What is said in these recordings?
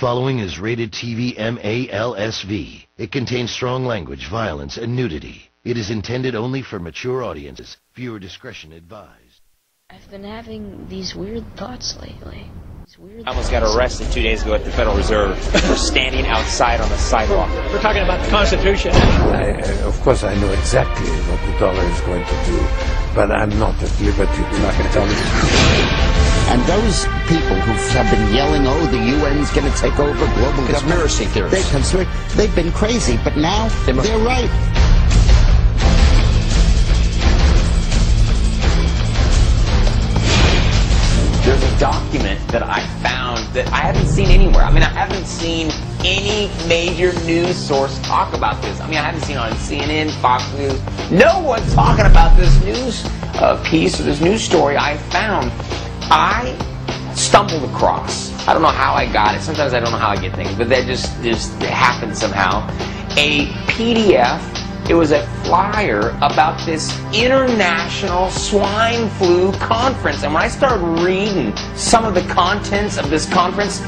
following is rated TV MALSV. It contains strong language, violence, and nudity. It is intended only for mature audiences. Viewer discretion advised. I've been having these weird thoughts lately. I almost got arrested 2 days ago at the Federal Reserve for standing outside on the sidewalk. We're talking about the Constitution. Of course, I know exactly what the dollar is going to do, but I'm not at liberty to. You're not going to tell me. And those people who have been yelling, oh, the UN's going to take over global Conspiracy theorists. They've been crazy, but now they're right. There's a document that I found that I haven't seen anywhere. I mean, I haven't seen any major news source talk about this. I mean, I haven't seen it on CNN, Fox News. No one's talking about this news piece or this news story I found. I stumbled across. I don't know how I got it. Sometimes I don't know how I get things, but that just happened somehow. A PDF. It was a flyer about this international swine flu conference. And when I started reading some of the contents of this conference,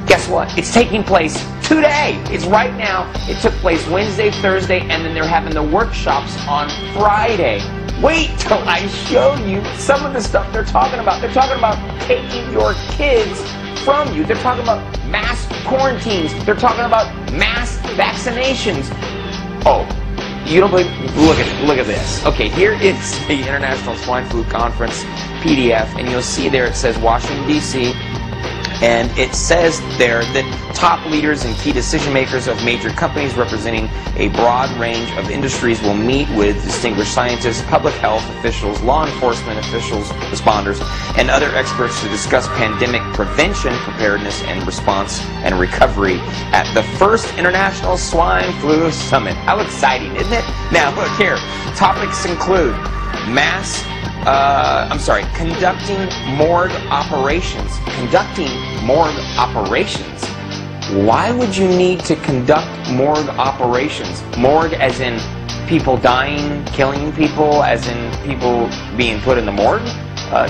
guess what? It's taking place today. It's right now. It took place Wednesday, Thursday, and then they're having the workshops on Friday. Wait till I show you some of the stuff they're talking about. They're talking about taking your kids from you. They're talking about mass quarantines. They're talking about mass vaccinations. Oh. You don't believe? Look at this. Okay, here is the International Swine Flu Conference PDF, and you'll see there it says Washington, D.C., and it says there that top leaders and key decision makers of major companies representing a broad range of industries will meet with distinguished scientists, public health officials, law enforcement officials, responders, and other experts to discuss pandemic prevention, preparedness, and response and recovery at the first International Swine Flu Summit. How exciting, isn't it? Now, look here. Topics include conducting morgue operations. Conducting morgue operations. Why would you need to conduct morgue operations? Morgue as in people dying, killing people, as in people being put in the morgue?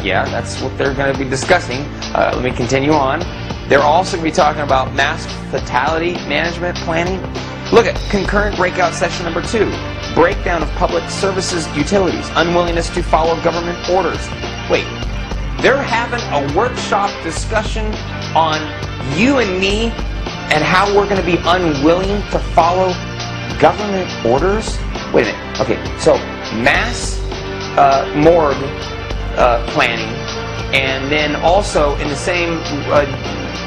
Yeah, that's what they're going to be discussing. Let me continue on. They're also going to be talking about mass fatality management planning. Look at concurrent breakout session number 2. Breakdown of public services utilities. Unwillingness to follow government orders. Wait, they're having a workshop discussion on you and me and how we're going to be unwilling to follow government orders? Wait a minute. Okay, so mass morgue planning, and then also in the same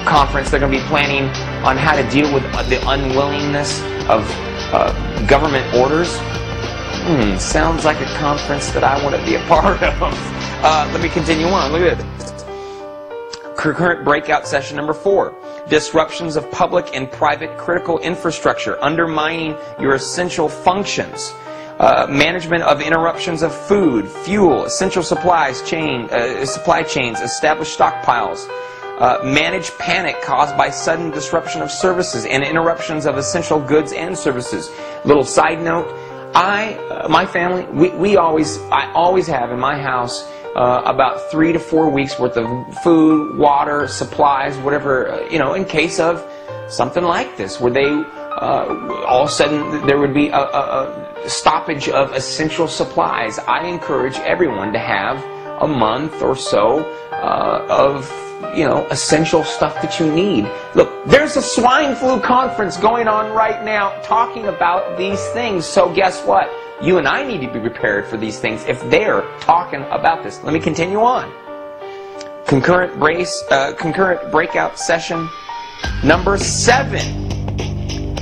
conference they're going to be planning on how to deal with the unwillingness of government orders. Sounds like a conference that I want to be a part of. Let me continue on. Look at it. Concurrent breakout session number 4. Disruptions of public and private critical infrastructure, undermining your essential functions. Management of interruptions of food, fuel, essential supply chains, establish stockpiles. Manage panic caused by sudden disruption of services and interruptions of essential goods and services. Little side note, my family, I always have in my house about 3 to 4 weeks worth of food, water, supplies, whatever, in case of something like this, where they, all of a sudden, there would be a stoppage of essential supplies. I encourage everyone to have a month or so of essential stuff that you need. Look, there's a swine flu conference going on right now talking about these things. So guess what? You and I need to be prepared for these things if they're talking about this. Let me continue on. Concurrent breakout session number 7.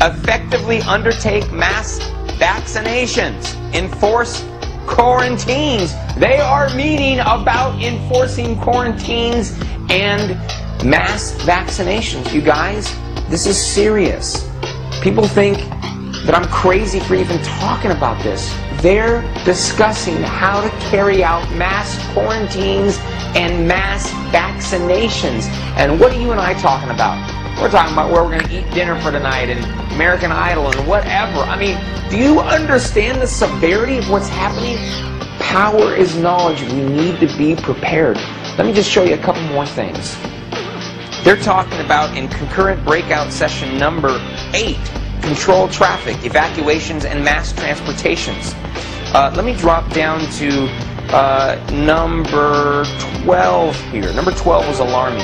Effectively undertake mass vaccinations. Enforce quarantines. They are meeting about enforcing quarantines and mass vaccinations. You guys, this is serious. People think that I'm crazy for even talking about this. They're discussing how to carry out mass quarantines and mass vaccinations. And what are you and I talking about? We're talking about where we're going to eat dinner for tonight and American Idol and whatever. I mean, do you understand the severity of what's happening? Power is knowledge. We need to be prepared. Let me just show you a couple more things. They're talking about in concurrent breakout session number 8, control traffic, evacuations, and mass transportations. Let me drop down to number 12 here. Number 12 was alarming.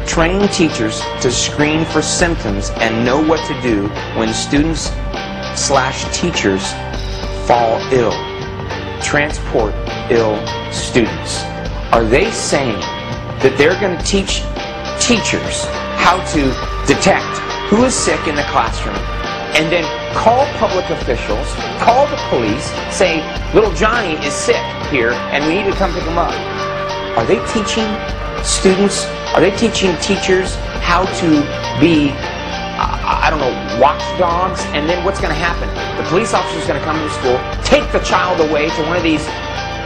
Train teachers to screen for symptoms and know what to do when students/teachers fall ill. Transport ill students. Are they saying that they're going to teach teachers how to detect who is sick in the classroom and then call public officials, call the police, say, little Johnny is sick here and we need to come pick him up? Are they teaching students, are they teaching teachers how to be, I don't know, watchdogs? And then what's going to happen? The police officer is going to come to school, take the child away to one of these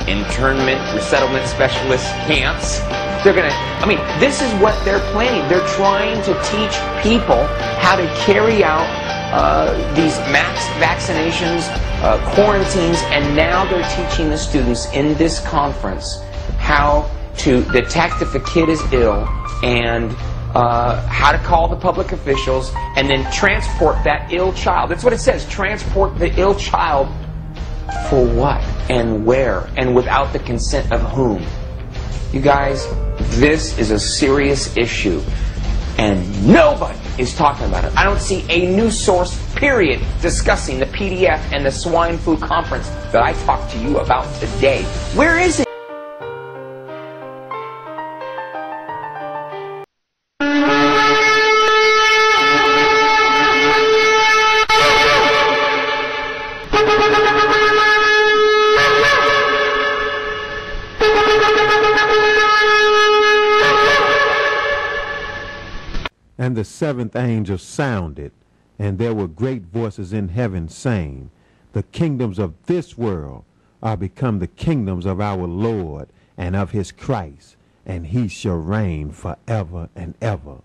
internment, resettlement specialist camps. They're going to, I mean, this is what they're planning. They're trying to teach people how to carry out these mass vaccinations, quarantines, and now they're teaching the students in this conference how to detect if a kid is ill and how to call the public officials and then transport that ill child. That's what it says, transport the ill child for what and where and without the consent of whom? You guys, this is a serious issue and nobody is talking about it. I don't see a news source, period, discussing the PDF and the swine flu conference that I talked to you about today. Where is it? And the seventh angel sounded, and there were great voices in heaven saying, the kingdoms of this world are become the kingdoms of our Lord and of his Christ, and he shall reign forever and ever.